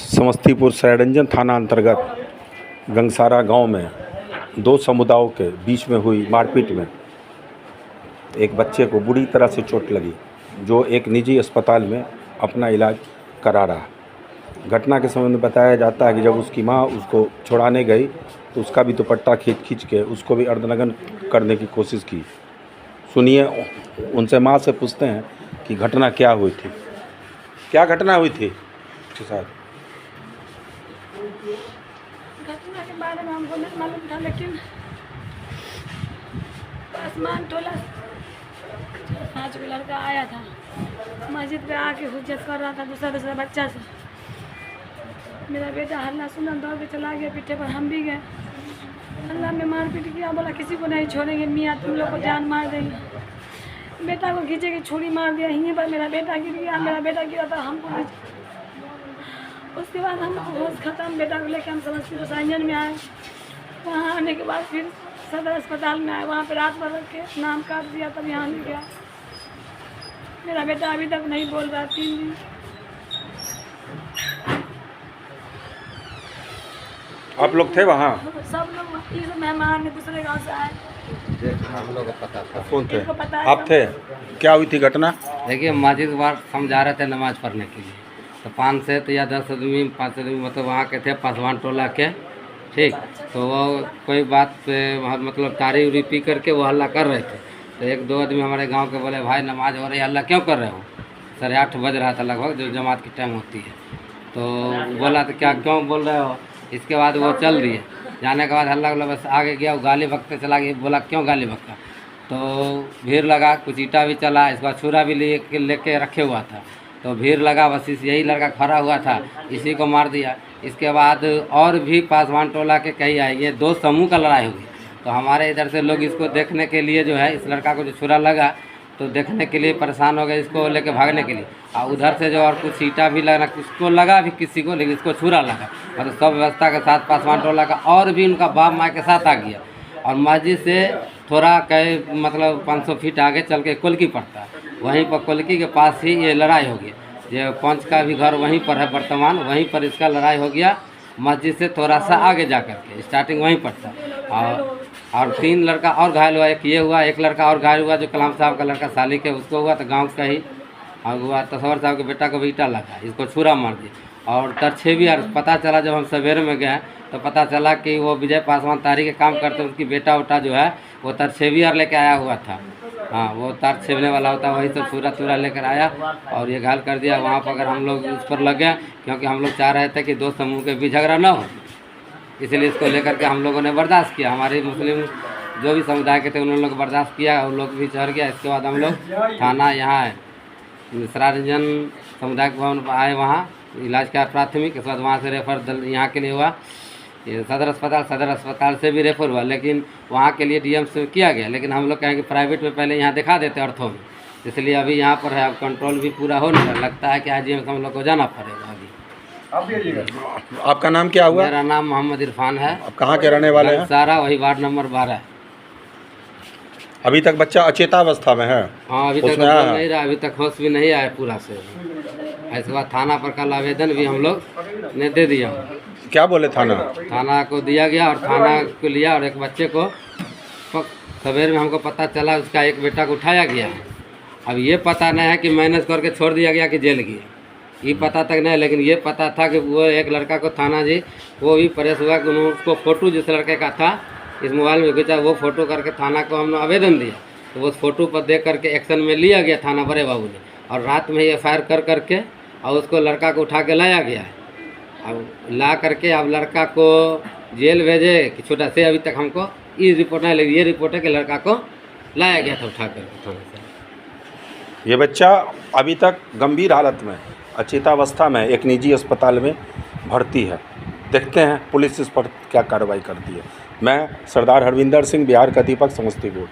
समस्तीपुर सरायरंजन थाना अंतर्गत गंगसारा गांव में दो समुदायों के बीच में हुई मारपीट में एक बच्चे को बुरी तरह से चोट लगी, जो एक निजी अस्पताल में अपना इलाज करा रहा। घटना के समय में बताया जाता है कि जब उसकी मां उसको छुड़ाने गई तो उसका भी दुपट्टा खींच के उसको भी अर्धनग्न करने की कोशिश की। सुनिए, उनसे मां से पूछते हैं कि घटना क्या हुई थी, क्या घटना हुई थी साहब। घटना के बारे में हमको नहीं मालूम था, लेकिन आसमान टोला 5 लड़का आया था, मस्जिद पे आके हुज्जत कर रहा था दूसरा बच्चा से। मेरा बेटा हल्ला सुना, दौड़ के चला गया, पीछे पर हम भी गए। हल्ला में मारपीट किया, बोला किसी को नहीं छोड़ेंगे मियाँ, तुम लोग को जान मार देंगे। बेटा को खींचे की छुरी मार दिया, यहीं पर मेरा बेटा गिर गया। मेरा बेटा गिरा था, हमको उसके बाद हम होश खत्म। बेटा को लेकर हम समस्तीपुर सरायरंजन में आए। वहाँ आने के बाद फिर सदर अस्पताल में आए, वहाँ पे रात भर रख के नाम काट दिया, तब यहाँ ले गया। मेरा बेटा अभी तक नहीं बोल रहा, 3 दिन। आप लोग थे वहाँ? सब लोग मेहमान ने दूसरे गांव से आए, हम लोग को पता था। कौन थे? आप थे? क्या हुई थी घटना? देखिए, मस्जिद बार समझा रहे थे नमाज़ पढ़ने के लिए, तो 5 से या 10 आदमी 5 आदमी मतलब वहाँ के थे, पासवान टोला के। ठीक, तो वो कोई बात पे मतलब तारी उरी पी करके वो हल्ला कर रहे थे। तो 1-2 आदमी हमारे गांव के बोले, भाई नमाज हो रही है, हल्ला क्यों कर रहे हो? 8:30 बज रहा था लगभग, जो जमात की टाइम होती है। तो बोला तो क्या क्यों बोल रहे हो? इसके बाद वो चल दिए। जाने के बाद हल्ला बस आगे गया, वो गाली बकते चला गया। बोला क्यों गाली बकता? तो भीड़ लगा, कुछ ईटा भी चला, इस बार छुरा भी लेके रखे हुआ था। तो भीड़ लगा, बस यही लड़का खड़ा हुआ था, इसी को मार दिया। इसके बाद और भी पासवान टोला के कई आए, ये 2 समूह का लड़ाई हुई। तो हमारे इधर से लोग इसको देखने के लिए जो है, इस लड़का को जो छुरा लगा तो देखने के लिए परेशान हो गए, इसको लेके भागने के लिए। और उधर से जो और कुछ ईटा भी लगा, उसको लगा भी किसी को, लेकिन इसको छुरा लगा। और सब व्यवस्था के साथ पासवान टोला का और भी उनका बाप माँ के साथ आ गया। और मस्जिद से थोड़ा कई मतलब 500 फीट आगे चल के कोलकी पड़ता है, वहीं पर कोलकी के पास ही ये लड़ाई हो गई। जो पंच का भी घर वहीं पर है वर्तमान, वहीं पर इसका लड़ाई हो गया। मस्जिद से थोड़ा सा आगे जा करके स्टार्टिंग वहीं पर था। और 3 लड़का और घायल हुआ, एक ये हुआ, एक लड़का और घायल हुआ जो कलाम साहब का लड़का साली के, उसको हुआ तो गांव का ही। और हुआ तसवर साहब के बेटा को भी ईटा लगा, इसको छुरा मार दिया। और तरछेवी पता चला, जब हम सवेरे में गए तो पता चला कि वो विजय पासवान तारी के काम करते, उसकी बेटा उटा जो है वो तरछेवी लेके आया हुआ था। हाँ, वो तार छेबने वाला होता है, वही सब छुरा लेकर आया और ये घायल कर दिया। वहाँ पर अगर हम लोग उस पर लग गए, क्योंकि हम लोग चाह रहे थे कि 2 समूह के बीच झगड़ा ना हो, इसलिए इसको लेकर के हम लोगों ने बर्दाश्त किया। हमारे मुस्लिम जो भी समुदाय के थे उन्होंने लोग बर्दाश्त किया और लोग भी चढ़ गया। इसके बाद हम लोग थाना यहाँ सरायरंजन समुदाय भवन आए, वहाँ इलाज का प्राथमिक। इसके बाद वहाँ से रेफर यहाँ के लिए हुआ सदर अस्पताल से भी रेफर हुआ, लेकिन वहाँ के लिए डीएम से किया गया। लेकिन हम लोग कहें कि प्राइवेट में पहले यहाँ दिखा देते अर्थों में, इसलिए अभी यहाँ पर है। अब कंट्रोल भी पूरा हो नहीं लगता है कि आईजीएम से हम लोग को जाना पड़ेगा अभी। आपका नाम क्या हुआ? मेरा नाम मोहम्मद इरफान है। आप कहाँ के रहने वाले हैं? सारा वही वार्ड नंबर 12। अभी तक बच्चा अचेतावस्था में है? हाँ, अभी तक नहीं रहा, अभी तक होश भी नहीं आया पूरा से। इसके बाद थाना पर कल आवेदन भी हम लोग ने दे दिया। क्या बोले थाना को दिया गया और थाना को लिया। और एक बच्चे को सवेर में हमको पता चला उसका एक बेटा को उठाया गया है। अब ये पता नहीं है कि मैनेज करके छोड़ दिया गया कि जेल गया, ये पता तक नहीं। लेकिन ये पता था कि वो एक लड़का को थाना जी वो भी परेश हुआ कि उन्होंने उसको फ़ोटो जिस लड़के का था इस मोबाइल में खींचा, वो फ़ोटो करके थाना को हमने आवेदन दिया। तो उस फ़ोटो पर देख करके एक्शन में लिया गया थाना बड़े बाबू ने। और रात में ही एफआईआर कर करके और उसको लड़का को उठा के लाया गया है। अब ला करके अब लड़का को जेल भेजे कि छोटा से, अभी तक हमको ये रिपोर्ट नहीं लगी। ये रिपोर्ट है कि लड़का को लाया गया था उठा करके थाने से। ये बच्चा अभी तक गंभीर हालत में अचेतावस्था में एक निजी अस्पताल में भर्ती है। देखते हैं पुलिस इस पर क्या कार्रवाई करती है। मैं सरदार हरविंदर सिंह, बिहार का दीपक, समस्तीपुर।